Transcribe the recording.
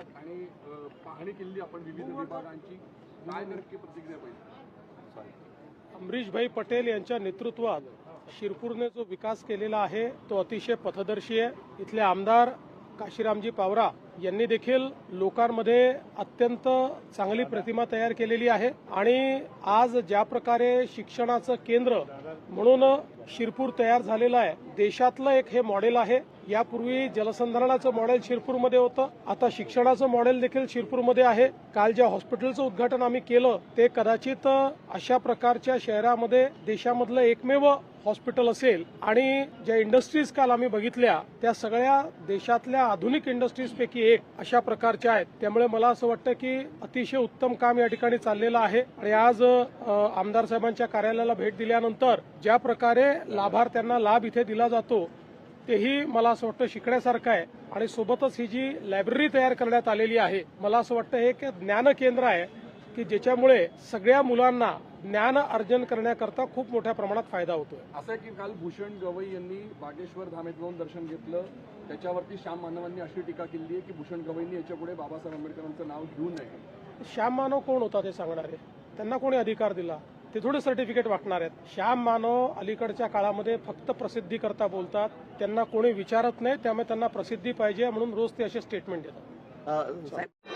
आहात आणि पाहणी केली आपण विविध विभागांची, काय नक्की प्रतिक्रिया पाहिजे? अमरीशभाई पटेल यांच्या नेतृत्वात शिरपूरने जो विकास केलेला आहे तो अतिशय पथदर्शी आहे। इथले आमदार काशीरामजी पावरा यांनी देखील लोकांमध्ये अत्यंत चांगली प्रतिमा तयार केलेली आहे आणि आज ज्या प्रकारे शिक्षणाचं केंद्र म्हणून शिरपूर तयार झालेलं आहे, देशातलं एक हे मॉडेल आहे। यापूर्वी जलसंधारणाचं मॉडेल शिरपूरमध्ये होतं, आता शिक्षणाचं मॉडेल देखील शिरपूरमध्ये आहे। काल ज्या हॉस्पिटलचं उद्घाटन आम्ही केलं ते कदाचित अशा प्रकारच्या शहरामध्ये देशामधलं एकमेव हॉस्पिटल असेल आणि ज्या इंडस्ट्रीज काल आम्ही बघितल्या त्या सगळ्या देशातल्या आधुनिक इंडस्ट्रीज पैकी एक अशा प्रकारच्या आहेत। त्यामुळे मला असं वाटतं की अतिशय उत्तम काम या ठिकाणी चाललेलं आहे आणि आज आमदार साहेबांच्या कार्यालयाला भेट दिल्यानंतर ज्या प्रकारे लाभार्थ्यांना लाभ इथे दिला जातो तेही मला असं वाटतं शिकण्यासारखं आहे आणि सोबतच ही जी लायब्ररी तयार करण्यात आलेली आहे, मला असं वाटतं हे एक ज्ञान केंद्र आहे की ज्याच्यामुळे सगळ्या मुलांना ज्ञान अर्जन करण्याकरता खूप मोठ्या प्रमाणात फायदा होतोय। असं की काल भूषण गवई यांनी बागेश्वर धामेत जाऊन दर्शन घेतलं, त्याच्यावरती श्याम मानवांनी अशी टीका केली आहे की भूषण गवईंनी याच्यापुढे बाबासाहेब आंबेडकरांचं नाव घेऊ नये। श्याम मानव कोण होता ते सांगणारे? त्यांना कोणी अधिकार दिला? ते थोडे सर्टिफिकेट वाटणार आहेत? श्याम मानव अलीकडच्या काळामध्ये फक्त प्रसिद्धी करता बोलतात, त्यांना कोणी विचारत नाही, त्यामुळे त्यांना प्रसिद्धी पाहिजे म्हणून रोज ते असे स्टेटमेंट देतात।